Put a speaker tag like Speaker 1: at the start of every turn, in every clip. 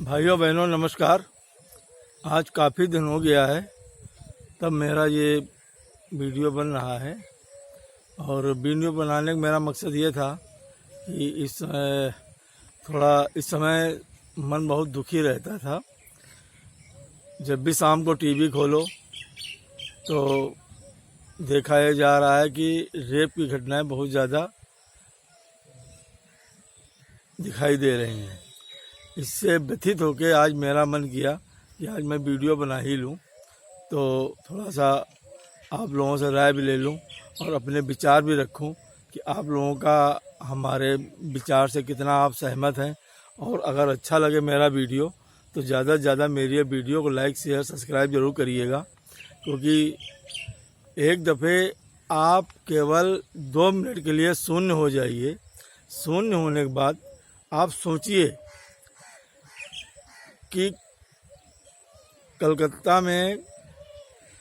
Speaker 1: भाइयों बहनों नमस्कार। आज काफ़ी दिन हो गया है तब मेरा ये वीडियो बन रहा है। और वीडियो बनाने का मेरा मकसद ये था कि इस समय मन बहुत दुखी रहता था। जब भी शाम को टीवी खोलो तो देखा जा रहा है कि रेप की घटनाएं बहुत ज़्यादा दिखाई दे रही हैं। इससे व्यथित होकर आज मेरा मन किया कि आज मैं वीडियो बना ही लूं, तो थोड़ा सा आप लोगों से राय भी ले लूं और अपने विचार भी रखूं कि आप लोगों का हमारे विचार से कितना आप सहमत हैं। और अगर अच्छा लगे मेरा वीडियो तो ज़्यादा से ज़्यादा मेरी वीडियो को लाइक शेयर सब्सक्राइब ज़रूर करिएगा, क्योंकि एक दफ़े आप केवल 2 मिनट के लिए शून्य हो जाइए। शून्य होने के बाद आप सोचिए कि कलकत्ता में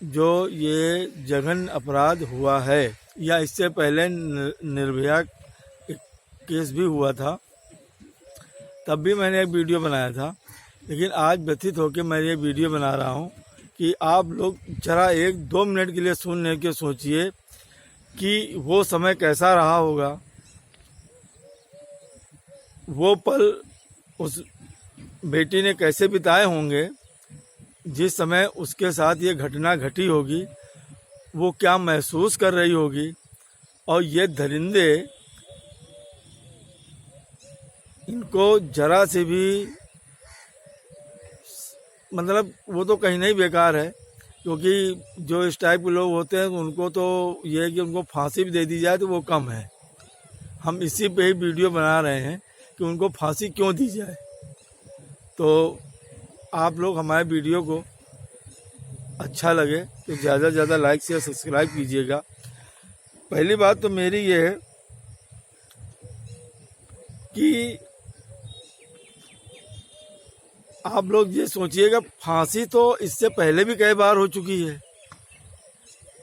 Speaker 1: जो ये जघन्य अपराध हुआ है, या इससे पहले निर्भया केस भी हुआ था, तब भी मैंने एक वीडियो बनाया था। लेकिन आज व्यथित होकर मैं ये वीडियो बना रहा हूँ कि आप लोग जरा 1-2 मिनट के लिए सुन के सोचिए कि वो समय कैसा रहा होगा, वो पल उस बेटी ने कैसे बिताए होंगे जिस समय उसके साथ ये घटना घटी होगी। वो क्या महसूस कर रही होगी। और ये दरिंदे इनको जरा से भी मतलब वो तो कहीं नहीं बेकार है, क्योंकि जो इस टाइप के लोग होते हैं उनको तो ये है कि उनको फांसी भी दे दी जाए तो वो कम है। हम इसी पे ही वीडियो बना रहे हैं कि उनको फांसी क्यों दी जाए। तो आप लोग हमारे वीडियो को अच्छा लगे तो ज़्यादा से ज़्यादा लाइक शेयर सब्सक्राइब कीजिएगा। पहली बात तो मेरी ये है कि आप लोग ये सोचिएगा, फांसी तो इससे पहले भी कई बार हो चुकी है।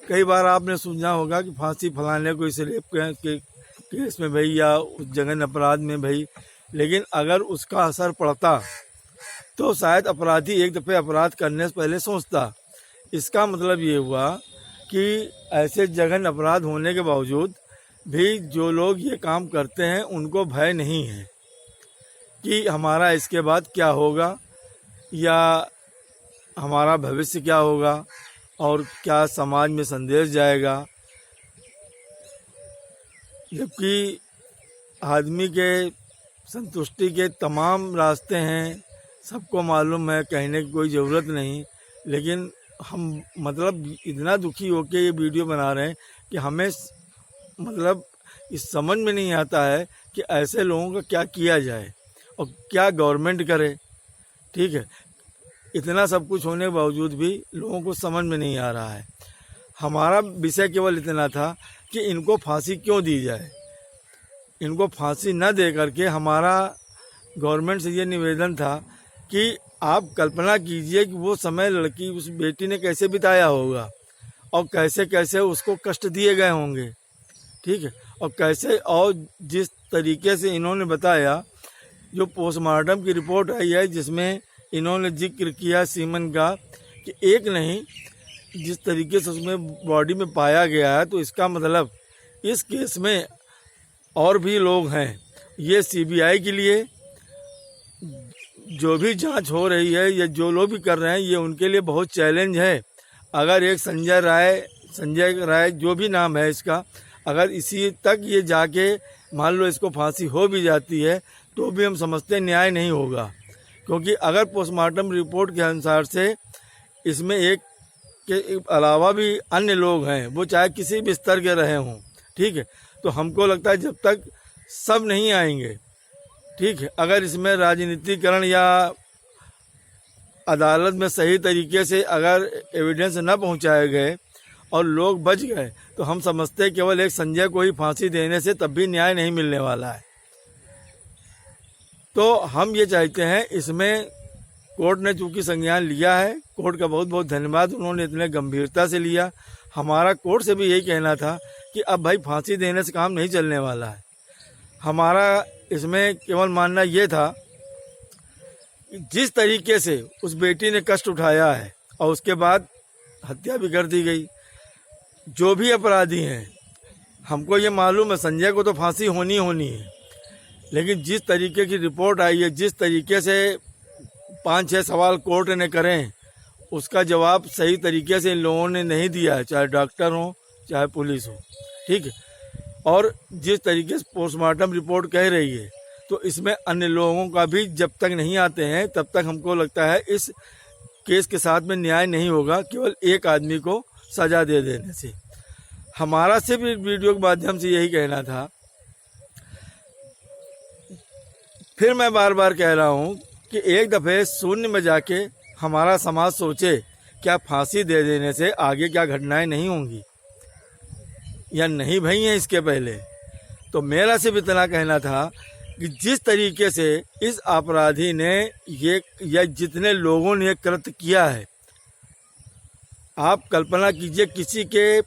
Speaker 1: कई बार आपने सुना होगा कि फांसी फलाने को इस रेप के केस में भई या उस जघन्य अपराध में भई। लेकिन अगर उसका असर पड़ता तो शायद अपराधी एक दफ़े अपराध करने से पहले सोचता। इसका मतलब ये हुआ कि ऐसे जघन्य अपराध होने के बावजूद भी जो लोग ये काम करते हैं उनको भय नहीं है कि हमारा इसके बाद क्या होगा या हमारा भविष्य क्या होगा और क्या समाज में संदेश जाएगा। जबकि आदमी के संतुष्टि के तमाम रास्ते हैं, सबको मालूम है, कहने की कोई ज़रूरत नहीं। लेकिन हम मतलब इतना दुखी होकर ये वीडियो बना रहे हैं कि हमें मतलब इस समझ में नहीं आता है कि ऐसे लोगों का क्या किया जाए और क्या गवर्नमेंट करे। ठीक है, इतना सब कुछ होने के बावजूद भी लोगों को समझ में नहीं आ रहा है। हमारा विषय केवल इतना था कि इनको फांसी क्यों दी जाए। इनको फांसी न दे करके हमारा गवर्नमेंट से ये निवेदन था कि आप कल्पना कीजिए कि वो समय लड़की उस बेटी ने कैसे बिताया होगा और कैसे कैसे उसको कष्ट दिए गए होंगे। ठीक है, और कैसे और जिस तरीके से इन्होंने बताया, जो पोस्टमार्टम की रिपोर्ट आई है जिसमें इन्होंने जिक्र किया सीमन का कि एक नहीं, जिस तरीके से उसमें बॉडी में पाया गया है, तो इसका मतलब इस केस में और भी लोग हैं। ये सीबीआई के लिए जो भी जांच हो रही है या जो लोग भी कर रहे हैं, ये उनके लिए बहुत चैलेंज है। अगर एक संजय राय जो भी नाम है इसका, अगर इसी तक ये जाके मान लो इसको फांसी हो भी जाती है तो भी हम समझते न्याय नहीं होगा। क्योंकि अगर पोस्टमार्टम रिपोर्ट के अनुसार से इसमें एक के अलावा भी अन्य लोग हैं, वो चाहे किसी भी स्तर के रहे हों, ठीक है, तो हमको लगता है जब तक सब नहीं आएंगे, ठीक है, अगर इसमें राजनीतिकरण या अदालत में सही तरीके से अगर एविडेंस न पहुंचाए गए और लोग बच गए, तो हम समझते हैं केवल एक संजय को ही फांसी देने से तब भी न्याय नहीं मिलने वाला है। तो हम ये चाहते हैं, इसमें कोर्ट ने चूंकि संज्ञान लिया है, कोर्ट का बहुत बहुत धन्यवाद, उन्होंने इतने गंभीरता से लिया। हमारा कोर्ट से भी यही कहना था कि अब भाई फांसी देने से काम नहीं चलने वाला है। हमारा इसमें केवल मानना ये था जिस तरीके से उस बेटी ने कष्ट उठाया है और उसके बाद हत्या भी कर दी गई। जो भी अपराधी हैं, हमको ये मालूम है संजय को तो फांसी होनी होनी है, लेकिन जिस तरीके की रिपोर्ट आई है, जिस तरीके से 5-6 सवाल कोर्ट ने करें, उसका जवाब सही तरीके से इन लोगों ने नहीं दिया है, चाहे डॉक्टर हो चाहे पुलिस हो। ठीक है। और जिस तरीके से पोस्टमार्टम रिपोर्ट कह रही है, तो इसमें अन्य लोगों का भी जब तक नहीं आते हैं तब तक हमको लगता है इस केस के साथ में न्याय नहीं होगा केवल एक आदमी को सजा दे देने से। हमारा सिर्फ वीडियो के माध्यम से यही कहना था। फिर मैं बार बार कह रहा हूँ कि एक दफ़े शून्य में जाके हमारा समाज सोचे, क्या फांसी दे देने से आगे क्या घटनाएं नहीं होंगी या नहीं भई हैं इसके पहले। तो मेरा सिर्फ इतना कहना था कि जिस तरीके से इस अपराधी ने ये या जितने लोगों ने कृत्य किया है, आप कल्पना कीजिए किसी के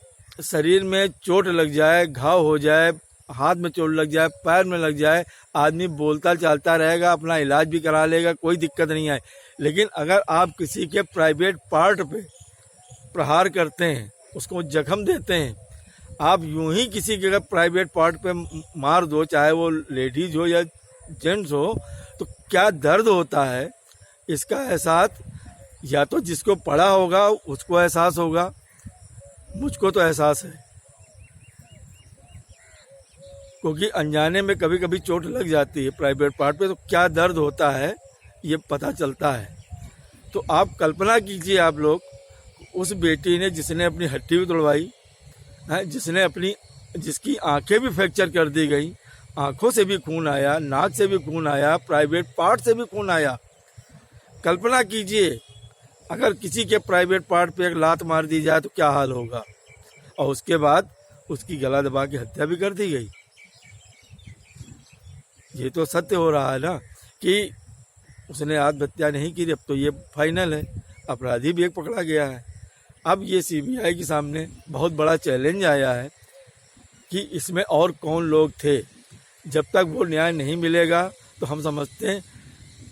Speaker 1: शरीर में चोट लग जाए, घाव हो जाए, हाथ में चोट लग जाए, पैर में लग जाए, आदमी बोलता चालता रहेगा, अपना इलाज भी करा लेगा, कोई दिक्कत नहीं आए। लेकिन अगर आप किसी के प्राइवेट पार्ट पे प्रहार करते हैं, उसको जख्म देते हैं, आप यूं ही किसी के अगर प्राइवेट पार्ट पे मार दो, चाहे वो लेडीज हो या जेंट्स हो, तो क्या दर्द होता है इसका एहसास या तो जिसको पड़ा होगा उसको एहसास होगा, मुझको तो एहसास है, क्योंकि अनजाने में कभी कभी चोट लग जाती है प्राइवेट पार्ट पे, तो क्या दर्द होता है ये पता चलता है। तो आप कल्पना कीजिए, आप लोग, उस बेटी ने जिसने अपनी हड्डी भी तोड़वाई है, जिसकी आंखें भी फ्रैक्चर कर दी गई, आंखों से भी खून आया, नाक से भी खून आया, प्राइवेट पार्ट से भी खून आया। कल्पना कीजिए अगर किसी के प्राइवेट पार्ट पे एक लात मार दी जाए तो क्या हाल होगा, और उसके बाद उसकी गला दबा के हत्या भी कर दी गई। ये तो सत्य हो रहा है ना कि उसने आत्महत्या नहीं की। अब तो ये फाइनल है, अपराधी भी एक पकड़ा गया है। अब ये सीबीआई के सामने बहुत बड़ा चैलेंज आया है कि इसमें और कौन लोग थे। जब तक वो न्याय नहीं मिलेगा तो हम समझते हैं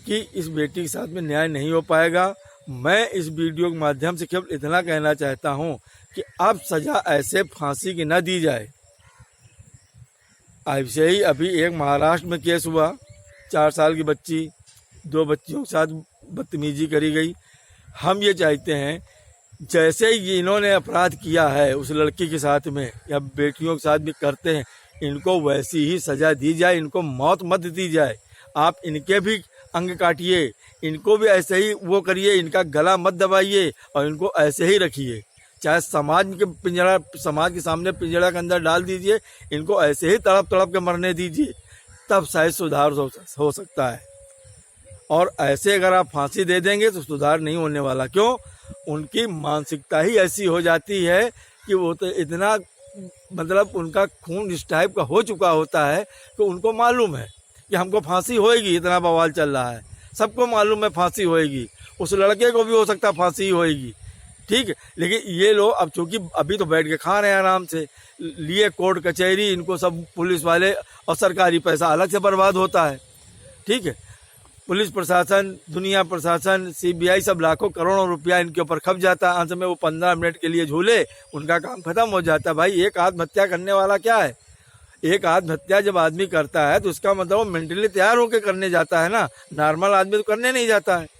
Speaker 1: कि इस बेटी के साथ में न्याय नहीं हो पाएगा। मैं इस वीडियो के माध्यम से केवल इतना कहना चाहता हूं कि अब सजा ऐसे फांसी की न दी जाए। ऐसे ही अभी एक महाराष्ट्र में केस हुआ, 4 साल की बच्ची, 2 बच्चियों के साथ बदतमीजी करी गई। हम ये चाहते हैं जैसे ही इन्होंने अपराध किया है उस लड़की के साथ में या बेटियों के साथ भी करते हैं, इनको वैसी ही सजा दी जाए, इनको मौत मत दी जाए। आप इनके भी अंग काटिए, इनको भी ऐसे ही वो करिए, इनका गला मत दबाइए और इनको ऐसे ही रखिए, चाहे समाज के सामने पिंजरा के अंदर डाल दीजिए, इनको ऐसे ही तड़प तड़प के मरने दीजिए, तब शायद सुधार हो सकता है। और ऐसे अगर आप फांसी दे देंगे तो सुधार नहीं होने वाला। क्यों? उनकी मानसिकता ही ऐसी हो जाती है कि वो तो इतना मतलब उनका खून इस टाइप का हो चुका होता है कि उनको मालूम है कि हमको फांसी होएगी। इतना बवाल चल रहा है, सबको मालूम है फांसी होएगी, उस लड़के को भी हो सकता है फांसी होएगी। ठीक है, लेकिन ये लोग अब चूंकि अभी तो बैठ के खा रहे हैं आराम से, लिए कोर्ट कचहरी, इनको सब पुलिस वाले और सरकारी पैसा अलग से बर्बाद होता है। ठीक है, पुलिस प्रशासन, दुनिया प्रशासन, सीबीआई सब लाखों करोड़ों रुपया इनके ऊपर खप जाता है। अंत में वो 15 मिनट के लिए झूले, उनका काम खत्म हो जाता है। भाई एक आत्महत्या करने वाला क्या है? एक आत्महत्या जब आदमी करता है तो उसका मतलब वो मेंटली तैयार होकर करने जाता है ना, नॉर्मल आदमी तो करने नहीं जाता है।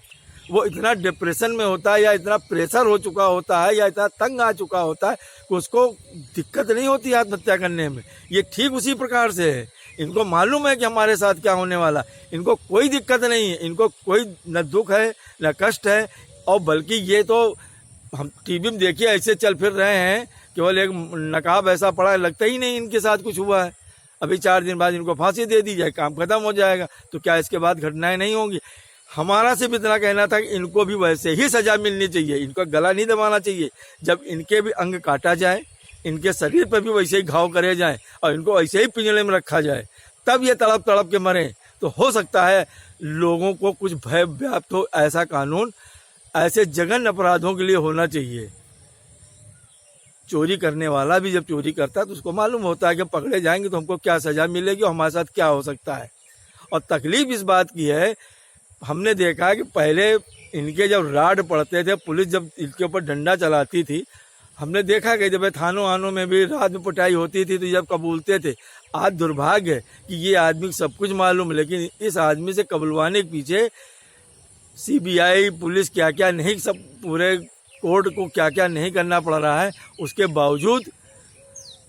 Speaker 1: वो इतना डिप्रेशन में होता है या इतना प्रेशर हो चुका होता है या इतना तंग आ चुका होता है कि उसको दिक्कत नहीं होती आत्महत्या करने में। ये ठीक उसी प्रकार से है, इनको मालूम है कि हमारे साथ क्या होने वाला, इनको कोई दिक्कत नहीं है, इनको कोई न दुख है न कष्ट है। और बल्कि ये तो हम टीवी में देखिए ऐसे चल फिर रहे हैं, केवल एक नकाब ऐसा पड़ा है, लगता ही नहीं इनके साथ कुछ हुआ है। अभी 4 दिन बाद इनको फांसी दे दी जाए, काम खत्म हो जाएगा, तो क्या इसके बाद घटनाएं नहीं होंगी? हमारा सिर्फ इतना कहना था कि इनको भी वैसे ही सजा मिलनी चाहिए, इनको गला नहीं दबाना चाहिए। जब इनके भी अंग काटा जाए, इनके शरीर पर भी वैसे ही घाव करे जाएं और इनको ऐसे ही पिंजरे में रखा जाए, तब ये तड़प तड़प के मरे, तो हो सकता है लोगों को कुछ भय व्याप्त हो। ऐसा कानून ऐसे जघन्य अपराधों के लिए होना चाहिए। चोरी करने वाला भी जब चोरी करता है तो उसको मालूम होता है कि पकड़े जाएंगे तो हमको क्या सजा मिलेगी और हमारे साथ क्या हो सकता है। और तकलीफ इस बात की है, हमने देखा कि पहले इनके जब राड पड़ते थे, पुलिस जब इनके ऊपर डंडा चलाती थी, हमने देखा कि जब थानों आनों में भी रात में पिटाई होती थी तो जब कबूलते थे। आज दुर्भाग्य है कि ये आदमी को सब कुछ मालूम है, लेकिन इस आदमी से कबूलवाने के पीछे सीबीआई पुलिस क्या क्या नहीं, सब पूरे कोर्ट को क्या क्या नहीं करना पड़ रहा है। उसके बावजूद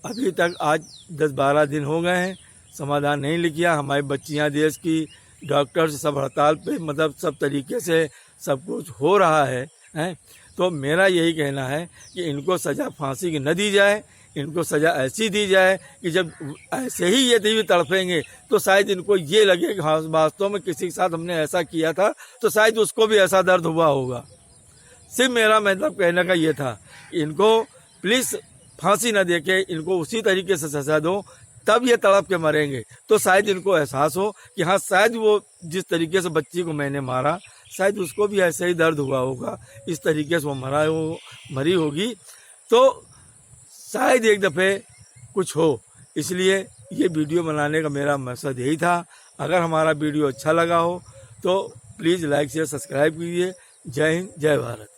Speaker 1: अभी तक आज 10-12 दिन हो गए हैं, समाधान नहीं लिखा। हमारी बच्चियां देश की, डॉक्टर्स सब हड़ताल पे, मतलब सब तरीके से सब कुछ हो रहा है। तो मेरा यही कहना है कि इनको सज़ा फांसी की न दी जाए, इनको सज़ा ऐसी दी जाए कि जब ऐसे ही ये भी तड़पेंगे तो शायद इनको ये लगे कि हाँ वास्तव में किसी के साथ हमने ऐसा किया था, तो शायद उसको भी ऐसा दर्द हुआ होगा। सिर्फ मेरा मतलब कहने का ये था कि इनको प्लीज़ फांसी न दे के इनको उसी तरीके से सज़ा दो, तब ये तड़प के मरेंगे तो शायद इनको एहसास हो कि हाँ शायद वो जिस तरीके से बच्ची को मैंने मारा, शायद उसको भी ऐसे ही दर्द हुआ होगा, इस तरीके से वो मरी होगी, तो शायद एक दफ़े कुछ हो। इसलिए ये वीडियो बनाने का मेरा मकसद यही था। अगर हमारा वीडियो अच्छा लगा हो तो प्लीज़ लाइक शेयर सब्सक्राइब कीजिए। जय हिंद, जय भारत।